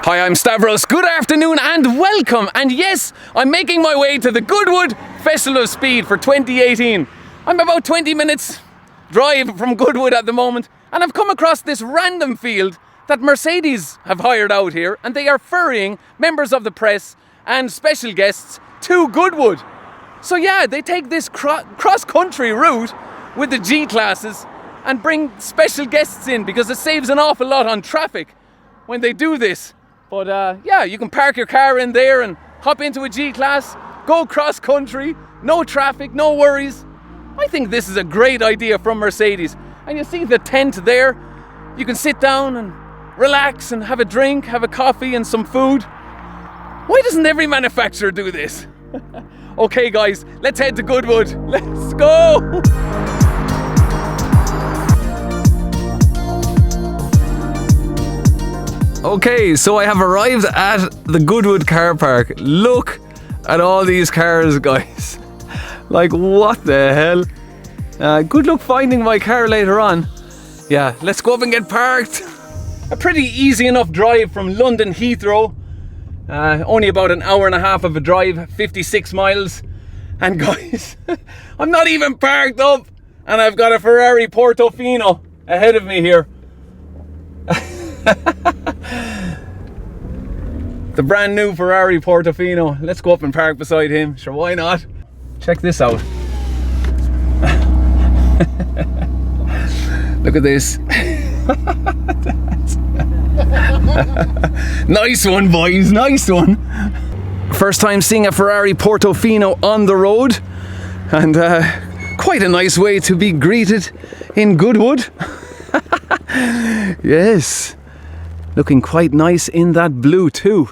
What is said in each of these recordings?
Hi, I'm Stavros. Good afternoon and welcome. And yes, I'm making my way to the Goodwood Festival of Speed for 2018. I'm about 20 minutes drive from Goodwood at the moment, and I've come across this random field that Mercedes have hired out here, and they are ferrying members of the press and special guests to Goodwood. So yeah, they take this cross-country route with the G-classes and bring special guests in because it saves an awful lot on traffic when they do this. But yeah, you can park your car in there and hop into a G-Class, go cross-country, no traffic, no worries. I think this is a great idea from Mercedes. And you see the tent there. You can sit down and relax and have a drink, have a coffee and some food. Why doesn't every manufacturer do this? Okay guys, let's head to Goodwood. Let's go! Okay, so I have arrived at the Goodwood car park. Look at all these cars, guys. Like, what the hell? Good luck finding my car later on. Yeah, let's go up and get parked. A pretty easy enough drive from London Heathrow. Only about an hour and a half of a drive, 56 miles. And guys, I'm not even parked up. And I've got a Ferrari Portofino ahead of me here. The brand new Ferrari Portofino. Let's go up and park beside him. Sure, why not? Check this out. Look at this. Nice one, boys. Nice one. First time seeing a Ferrari Portofino on the road, and quite a nice way to be greeted in Goodwood. Yes. Looking quite nice in that blue too.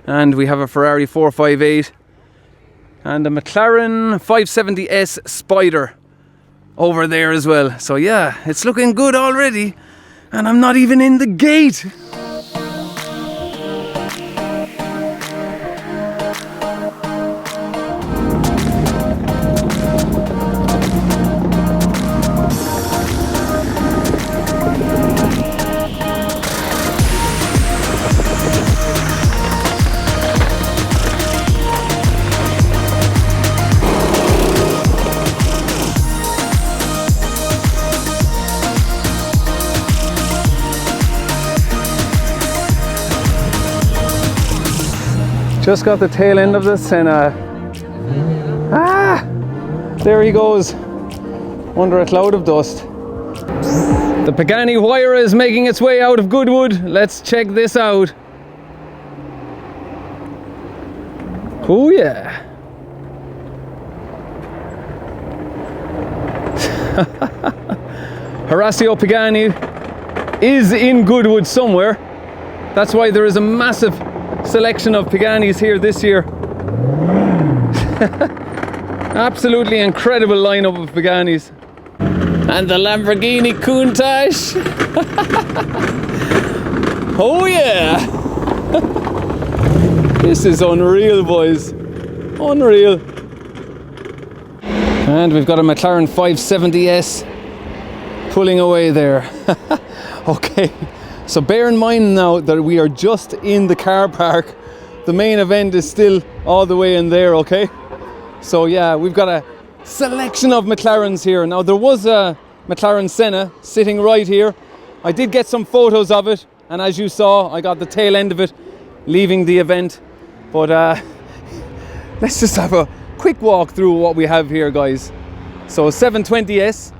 And we have a Ferrari 458 and a McLaren 570S Spider over there as well. So yeah, it's looking good already, and I'm not even in the gate. Just got the tail end of the Senna. There he goes, under a cloud of dust. The Pagani Huayra is making its way out of Goodwood. Let's check this out. Oh yeah. Horacio Pagani is in Goodwood somewhere. That's why there is a massive selection of Paganis here this year. Absolutely incredible lineup of Paganis. And the Lamborghini Countach. Oh yeah. This is unreal, boys. Unreal. And we've got a McLaren 570S pulling away there. Okay. So bear in mind now that we are just in the car park. The main event is still all the way in there, okay? So yeah, we've got a selection of McLarens here. Now there was a McLaren Senna sitting right here. I did get some photos of it, and as you saw, I got the tail end of it leaving the event. But let's just have a quick walk through what we have here, guys. So 720S.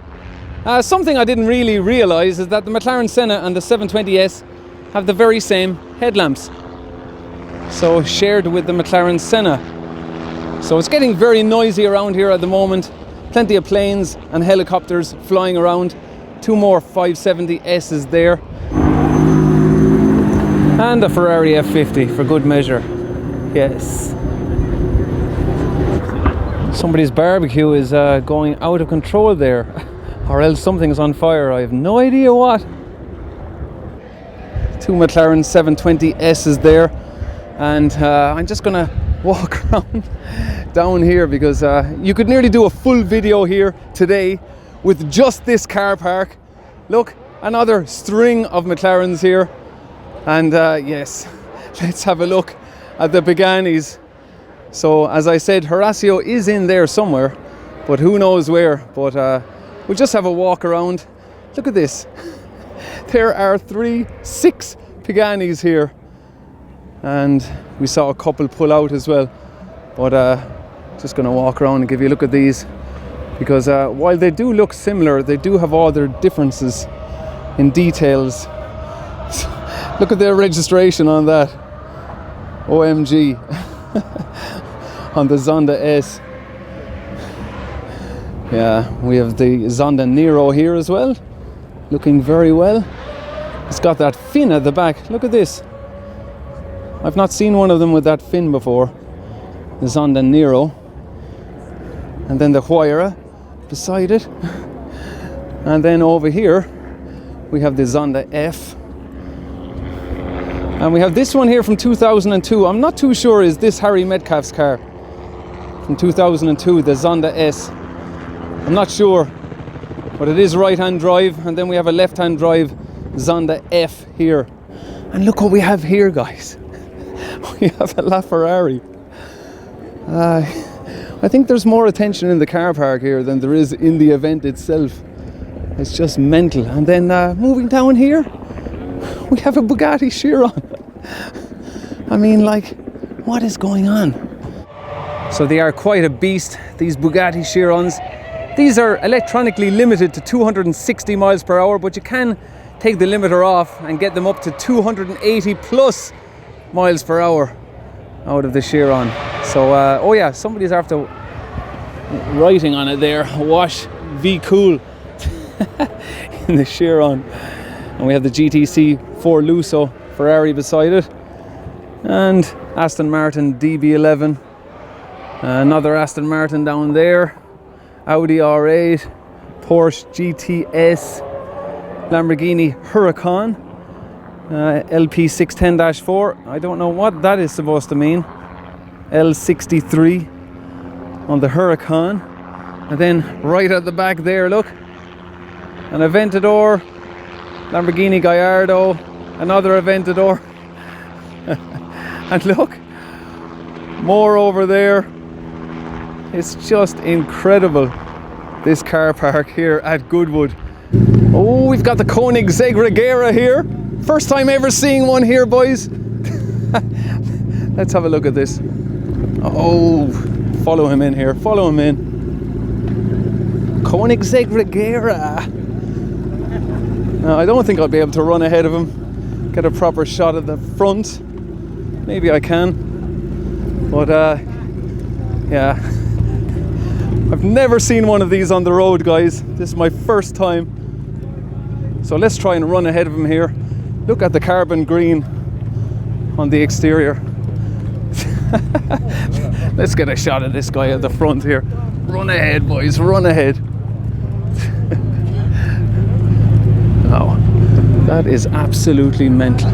Something I didn't really realise is that the McLaren Senna and the 720S have the very same headlamps. So shared with the McLaren Senna. So it's getting very noisy around here at the moment. Plenty of planes and helicopters flying around. Two more 570Ss there. And a Ferrari F50 for good measure. Yes. Somebody's barbecue is going out of control there. Or else something's on fire, I have no idea what. Two McLaren 720Ss there. And I'm just gonna walk around down here because you could nearly do a full video here today with just this car park. Look, another string of McLarens here. And yes, let's have a look at the Paganis. So as I said, Horacio is in there somewhere, but who knows where. But we'll just have a walk around. Look at this. There are 6 Paganis here, and we saw a couple pull out as well. But just going to walk around and give you a look at these, because while they do look similar, they do have all their differences in details. Look at their registration on that. OMG. On the Zonda S. Yeah, we have the Zonda Nero here as well, looking very well. It's got that fin at the back. Look at this. I've not seen one of them with that fin before. The Zonda Nero. And then the Huayra beside it. And then over here we have the Zonda F. And we have this one here from 2002. I'm not too sure, is this Harry Metcalf's car? From 2002, the Zonda S. I'm not sure, but it is right-hand drive. And then we have a left-hand drive Zonda F here. And look what we have here, guys. We have a LaFerrari. I think there's more attention in the car park here than there is in the event itself. It's just mental. And then moving down here, we have a Bugatti Chiron. I mean, like, what is going on? So they are quite a beast, these Bugatti Chirons. These are electronically limited to 260 miles per hour, but you can take the limiter off and get them up to 280 plus miles per hour out of the Chiron. So, oh yeah, somebody's after writing on it there, wash V cool in the Chiron. And we have the GTC 4 Lusso Ferrari beside it, and Aston Martin DB11, another Aston Martin down there, Audi R8, Porsche GTS, Lamborghini Huracan, LP610-4, I don't know what that is supposed to mean, L63 on the Huracan. And then right at the back there, look, an Aventador, Lamborghini Gallardo, another Aventador. And look, more over there. It's just incredible, this car park here at Goodwood. Oh, we've got the Koenigsegg Regera here. First time ever seeing one here, boys. Let's have a look at this. Oh, follow him in here, follow him in. Koenigsegg Regera. Now, I don't think I'll be able to run ahead of him, get a proper shot at the front. Maybe I can, but yeah, I've never seen one of these on the road, guys. This is my first time, so let's try and run ahead of him here. Look at the carbon green on the exterior. Let's get a shot at this guy at the front here. Run ahead, boys, run ahead. Oh, that is absolutely mental.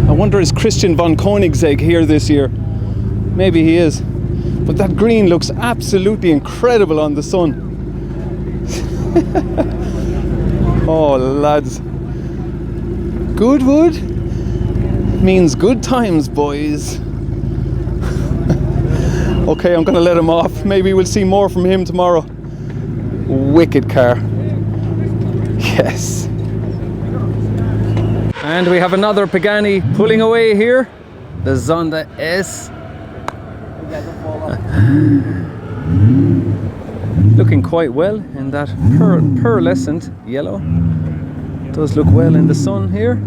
I wonder, is Christian von Koenigsegg here this year? Maybe he is. But that green looks absolutely incredible on the sun. Oh, lads. Goodwood means good times, boys. Okay, I'm gonna let him off. Maybe we'll see more from him tomorrow. Wicked car. Yes. And we have another Pagani pulling away here, the Zonda S. Looking quite well in that pearlescent yellow. Does look well in the sun here.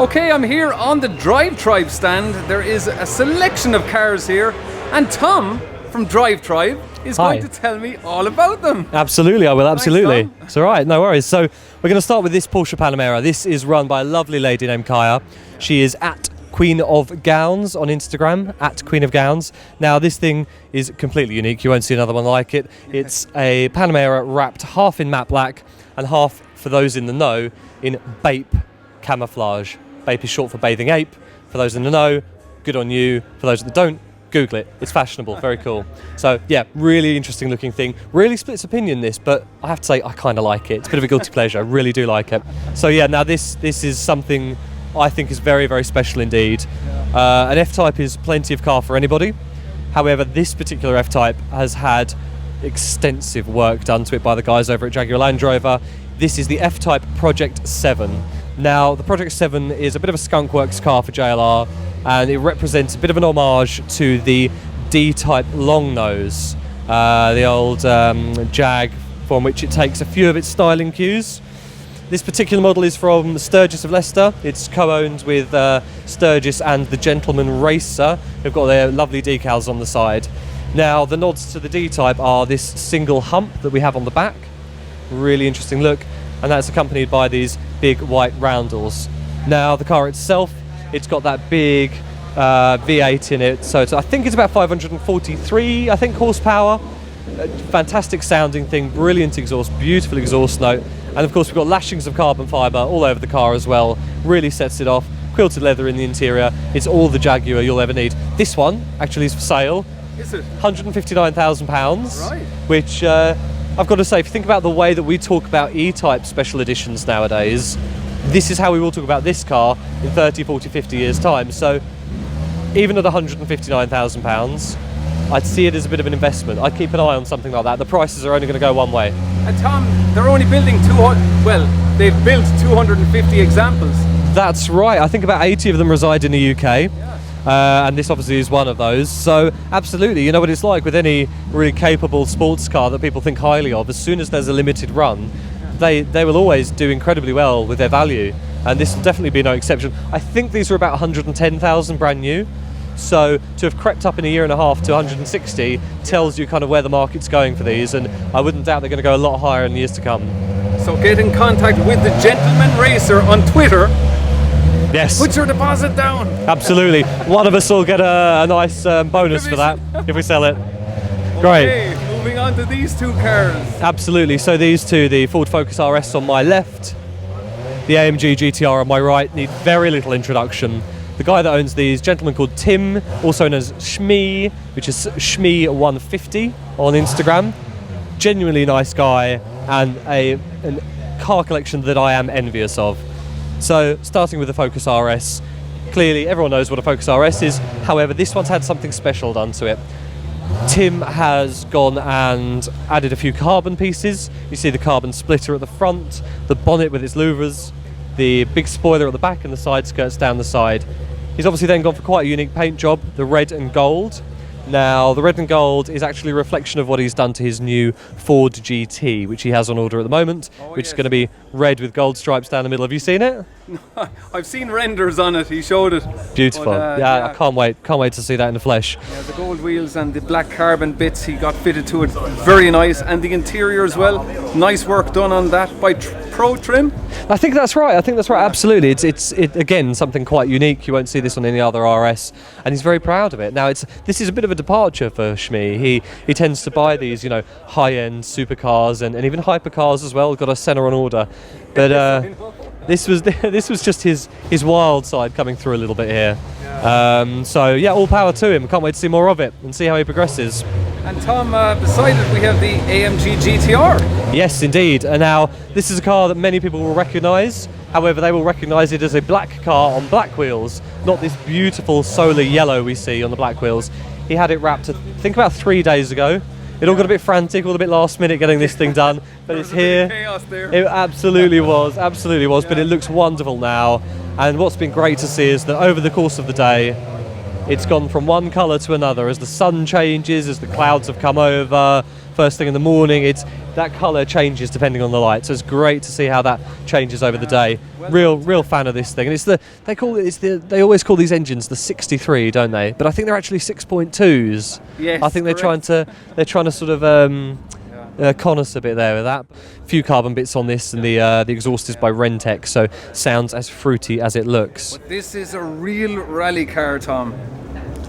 Okay, I'm here on the Drive Tribe stand. There is a selection of cars here, and Tom from Drive Tribe is going to tell me all about them. Absolutely, I will, absolutely. Thanks, it's all right, no worries. So we're going to start with this Porsche Panamera. This is run by a lovely lady named Kaya. She is at Queen of Gowns on Instagram, at Queen of Gowns. Now this thing is completely unique. You won't see another one like it. It's a Panamera wrapped half in matte black and half, for those in the know, in BAPE camouflage. BAPE is short for bathing ape. For those in the know, good on you. For those that don't, Google it. It's fashionable. Very cool. So yeah, really interesting looking thing. Really splits opinion this, but I have to say I kind of like it. It's a bit of a guilty pleasure. I really do like it. So yeah, now this is something I think is very, very special indeed. An F-Type is plenty of car for anybody. However, this particular F-Type has had extensive work done to it by the guys over at Jaguar Land Rover. This is the F-Type Project 7. Now, the Project 7 is a bit of a skunkworks car for JLR, and it represents a bit of an homage to the D-Type long nose, the old Jag, from which it takes a few of its styling cues. This particular model is from Sturgis of Leicester. It's co-owned with Sturgis and the Gentleman Racer. They've got their lovely decals on the side. Now, the nods to the D-Type are this single hump that we have on the back. Really interesting look, and that's accompanied by these big white roundels. Now, the car itself, it's got that big V8 in it, so I think it's about 543 horsepower. Fantastic sounding thing, brilliant exhaust, beautiful exhaust note, and of course we've got lashings of carbon fibre all over the car as well. Really sets it off. Quilted leather in the interior. It's all the Jaguar you'll ever need. This one actually is for sale. Is it? £159,000, right. which I've got to say, if you think about the way that we talk about E-Type special editions nowadays, this is how we will talk about this car in 30, 40, 50 years' time. So even at £159,000, I'd see it as a bit of an investment. I'd keep an eye on something like that. The prices are only going to go one way. And Tom, they're only building they've built 250 examples. That's right. I think about 80 of them reside in the UK. And this obviously is one of those. So absolutely, you know what it's like with any really capable sports car that people think highly of. As soon as there's a limited run, they will always do incredibly well with their value, and this will definitely be no exception. I think these are about 110,000 brand new, so to have crept up in a year and a half to 160 tells you kind of where the market's going for these, and I wouldn't doubt they're going to go a lot higher in the years to come. So get in contact with the Gentleman Racer on Twitter. Yes. Put your deposit down. Absolutely. One of us will get a nice bonus for that if we sell it. Great. Okay, moving on to these two cars. Absolutely. So these two, the Ford Focus RS on my left, the AMG GTR on my right, need very little introduction. The guy that owns these, gentleman called Tim, also known as Shmee, which is Shmee150 on Instagram. Genuinely nice guy, and a car collection that I am envious of. So, starting with the Focus RS, clearly everyone knows what a Focus RS is, however this one's had something special done to it. Tim has gone and added a few carbon pieces. You see the carbon splitter at the front, the bonnet with its louvers, the big spoiler at the back and the side skirts down the side. He's obviously then gone for quite a unique paint job, the red and gold. Now, the red and gold is actually a reflection of what he's done to his new Ford GT, which he has on order at the moment, which is going to be red with gold stripes down the middle. Have you seen it? I've seen renders on it. He showed it. Beautiful. But, yeah, I can't wait to see that in the flesh. Yeah, the gold wheels and the black carbon bits he got fitted to it. Very nice. And the interior as well. Nice work done on that by Pro Trim. I think that's right. Absolutely. It's again something quite unique. You won't see this on any other RS, and he's very proud of it. Now, this is a bit of a departure for Shmee. He tends to buy these, high-end supercars and even hypercars as well. Got a Senna on order, but this was just his wild side coming through a little bit here. So yeah, all power to him. Can't wait to see more of it and see how he progresses. And Tom, beside it we have the AMG GTR. Yes, indeed. And now this is a car that many people will recognise. However, they will recognise it as a black car on black wheels, not this beautiful solar yellow we see on the black wheels. He had it wrapped, I think, about 3 days ago. It all got a bit frantic, all a bit last minute getting this thing done, but it's here. Chaos there. It absolutely was, but it looks wonderful now. And what's been great to see is that over the course of the day, it's gone from one colour to another as the sun changes, as the clouds have come over. First thing in the morning, that colour changes depending on the light. So it's great to see how that changes over the day. Real fan of this thing. And they always call these engines the 63, don't they? But I think they're actually 6.2s. Yes. I think they're trying to sort of con us a bit there with that. A few carbon bits on this, and the exhaust is by Rentec, so sounds as fruity as it looks. But this is a real rally car, Tom.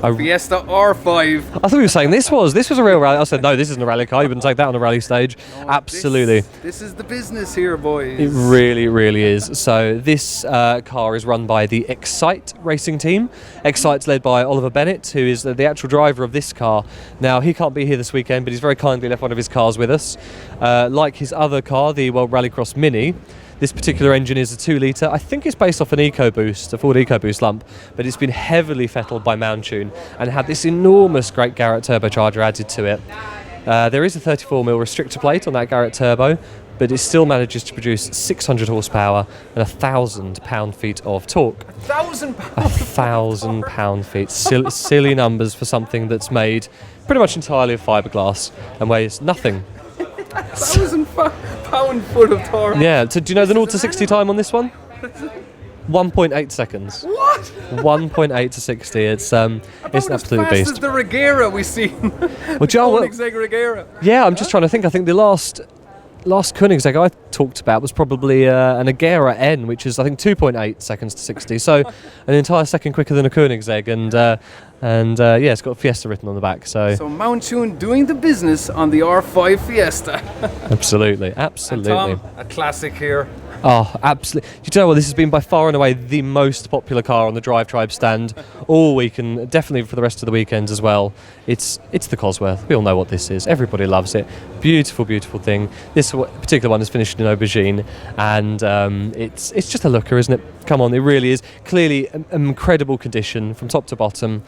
Fiesta R5. I thought you were saying this was a real rally. I said, no, this isn't a rally car. You wouldn't take that on a rally stage. No, Absolutely. This is the business here, boys. It really, really is. So this car is run by the Excite racing team. Excite's led by Oliver Bennett, who is the actual driver of this car. Now, he can't be here this weekend, but he's very kindly left one of his cars with us. Like his other car, the World Rallycross Mini, this particular engine is a 2-litre. I think it's based off an EcoBoost, a Ford EcoBoost lump, but it's been heavily fettled by Mountune and had this enormous Great Garrett turbocharger added to it. There is a 34mm restrictor plate on that Garrett turbo, but it still manages to produce 600 horsepower and 1,000 pound-feet of torque. 1,000 pounds? 1,000 pound-feet. Silly numbers for something that's made pretty much entirely of fiberglass and weighs nothing. 1,000 pound-foot of torque. Yeah, so do you know the 0 to 60 time on this one? 1.8 seconds. What? 1.8 to 60. It's an absolute fast beast. as the Regera we see. Well, Joe, Koenigsegg Regera. yeah, I'm just trying to think. I think the last Koenigsegg I talked about was probably an Agera N, which is I think 2.8 seconds to 60. So an entire second quicker than a Koenigsegg, and yeah, it's got Fiesta written on the back. So Mountune doing the business on the R5 Fiesta. absolutely. And Tom, a classic here. Oh, absolutely. Do you know what? This has been by far and away the most popular car on the Drive Tribe stand all week, and definitely for the rest of the weekends as well. It's the Cosworth. We all know what this is. Everybody loves it. Beautiful, beautiful thing. This particular one is finished in aubergine, and it's just a looker, isn't it? Come on, it really is. Clearly, an incredible condition from top to bottom.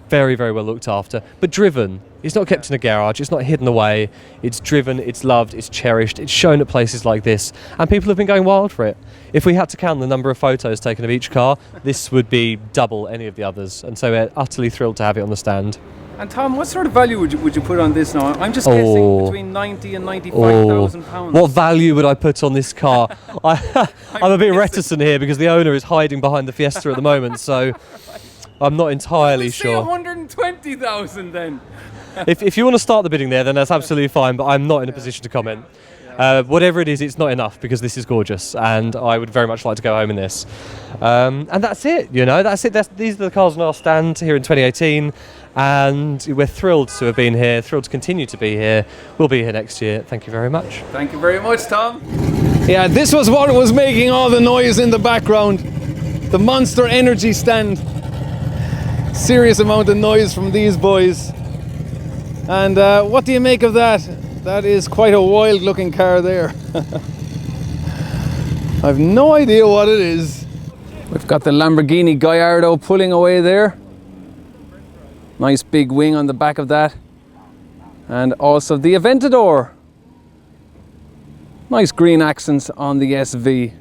Very, very well looked after, but driven. It's not kept in a garage, it's not hidden away. It's driven, it's loved, it's cherished, it's shown at places like this, and people have been going wild for it. If we had to count the number of photos taken of each car, this would be double any of the others, and so we're utterly thrilled to have it on the stand. And Tom, what sort of value would you put on this now? I'm just guessing between 90 and 95,000 pounds. What value would I put on this car? I'm a bit reticent here because the owner is hiding behind the Fiesta at the moment, so I'm not entirely sure. Say 120,000 then. If you want to start the bidding there, then that's absolutely fine, but I'm not in a position to comment. Whatever it is, it's not enough because this is gorgeous, and I would very much like to go home in this. And that's it, that's it. These are the cars on our stand here in 2018, and we're thrilled to have been here, thrilled to continue to be here. We'll be here next year. Thank you very much. Thank you very much, Tom. Yeah, this was what was making all the noise in the background. The Monster Energy stand. Serious amount of noise from these boys. And what do you make of that? That is quite a wild looking car there. I've no idea what it is. We've got the Lamborghini Gallardo pulling away there. Nice big wing on the back of that. And also the Aventador. Nice green accents on the SV.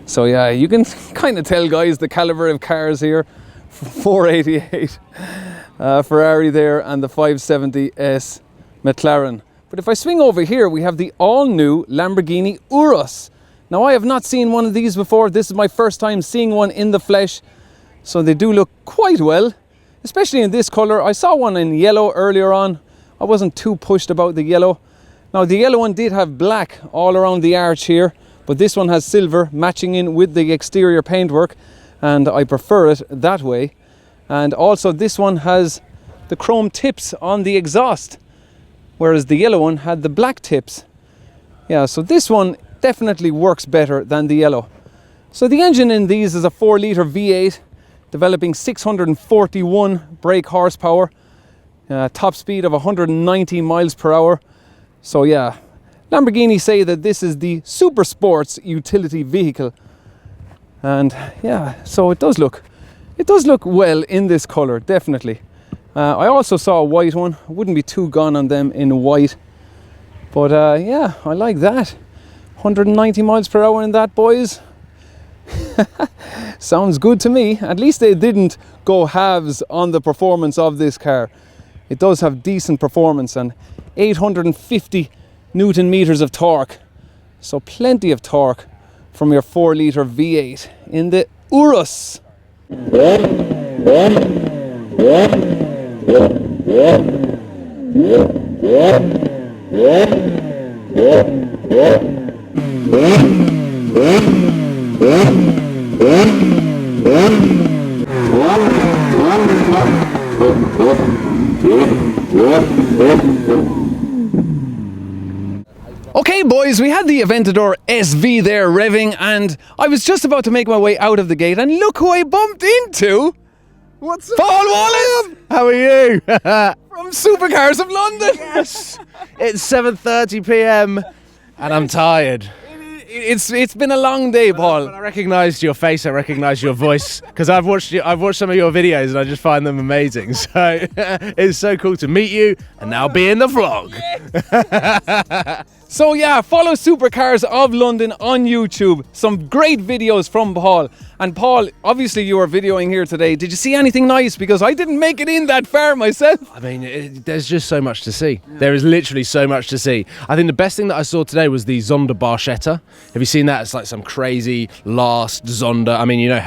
So yeah, you can kind of tell, guys, the caliber of cars here. 488 Ferrari there, and the 570S McLaren. But if I swing over here, we have the all-new Lamborghini Urus. Now, I have not seen one of these before. This is my first time seeing one in the flesh, so they do look quite well, especially in this colour. I saw one in yellow earlier on. I wasn't too pushed about the yellow. Now, the yellow one did have black all around the arch here, but this one has silver matching in with the exterior paintwork, and I prefer it that way. And also this one has the chrome tips on the exhaust, whereas the yellow one had the black tips. Yeah, so this one definitely works better than the yellow. So the engine in these is a 4-litre V8 developing 641 brake horsepower, top speed of 190 miles per hour. So yeah, Lamborghini say that this is the super sports utility vehicle. And yeah, so it does look well in this colour, definitely. I also saw a white one. I wouldn't be too gone on them in white, but yeah, I like that. 190 miles per hour in that, boys. Sounds good to me. At least they didn't go halves on the performance of this car. It does have decent performance and 850 Newton meters of torque, so plenty of torque from your 4-litre V8 in the Urus. Okay boys, we had the Aventador SV there revving, and I was just about to make my way out of the gate, and look who I bumped into! What's up? Paul Wallace! How are you? From Supercars of London! Yes! It's 7:30 p.m. and I'm tired. It's been a long day, Paul. But I recognised your face, I recognised your voice, because I've watched some of your videos and I just find them amazing. So it's so cool to meet you and now be in the vlog. So yeah, follow Supercars of London on YouTube. Some great videos from Paul. And Paul, obviously you were videoing here today. Did you see anything nice? Because I didn't make it in that far myself. I mean, there's just so much to see. Yeah. There is literally so much to see. I think the best thing that I saw today was the Zonda Barchetta. Have you seen that? It's like some crazy last Zonda. I mean, you know,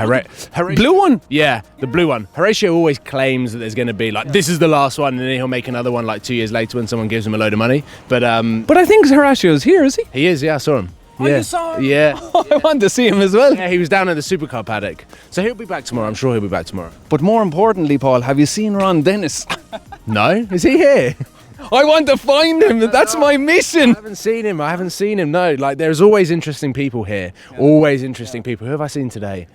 blue one? Yeah, the blue one. Horatio always claims that there's going to be like, this is the last one, and then he'll make another one like 2 years later when someone gives him a load of money. But I think Horatio's here, is he? He is, yeah, I saw him. Oh, yeah. you saw him? Yeah. I want to see him as well. Yeah, he was down at the supercar paddock. So he'll be back tomorrow. I'm sure he'll be back tomorrow. But more importantly, Paul, have you seen Ron Dennis? No? Is he here? I want to find him. That's my mission. I haven't seen him. No, like there's always interesting people here. Yeah. Always interesting people. Who have I seen today?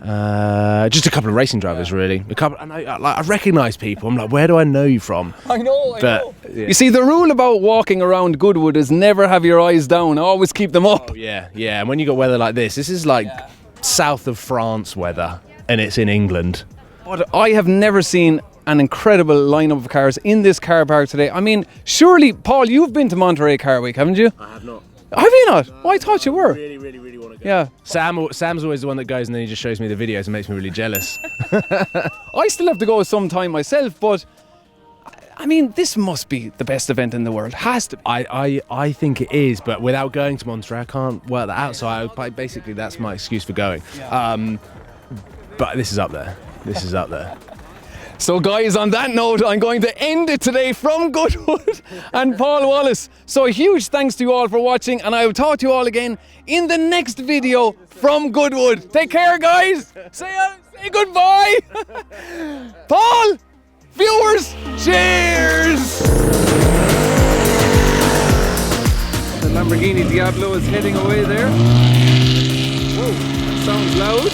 Just a couple of racing drivers, really. A couple. And I recognise people. I'm like, where do I know you from? I know. Yeah. You see, the rule about walking around Goodwood is never have your eyes down. Always keep them up. Oh, yeah. And when you got weather like this is like south of France weather, and it's in England. But I have never seen an incredible lineup of cars in this car park today. I mean, surely, Paul, you've been to Monterey Car Week, haven't you? I have not. Have you not? Oh, I thought you were. Really want to go. Yeah. Sam's always the one that goes and then he just shows me the videos and makes me really jealous. I still have to go some time myself, but I mean, this must be the best event in the world. Has to be. I think it is, but without going to Monterey, I can't work that out. So basically, that's my excuse for going. Yeah. But this is up there. So guys, on that note, I'm going to end it today from Goodwood and Paul Wallace. So a huge thanks to you all for watching, and I will talk to you all again in the next video from Goodwood. Take care, guys. Say goodbye. Paul, viewers, cheers. The Lamborghini Diablo is heading away there. Whoa, that sounds loud.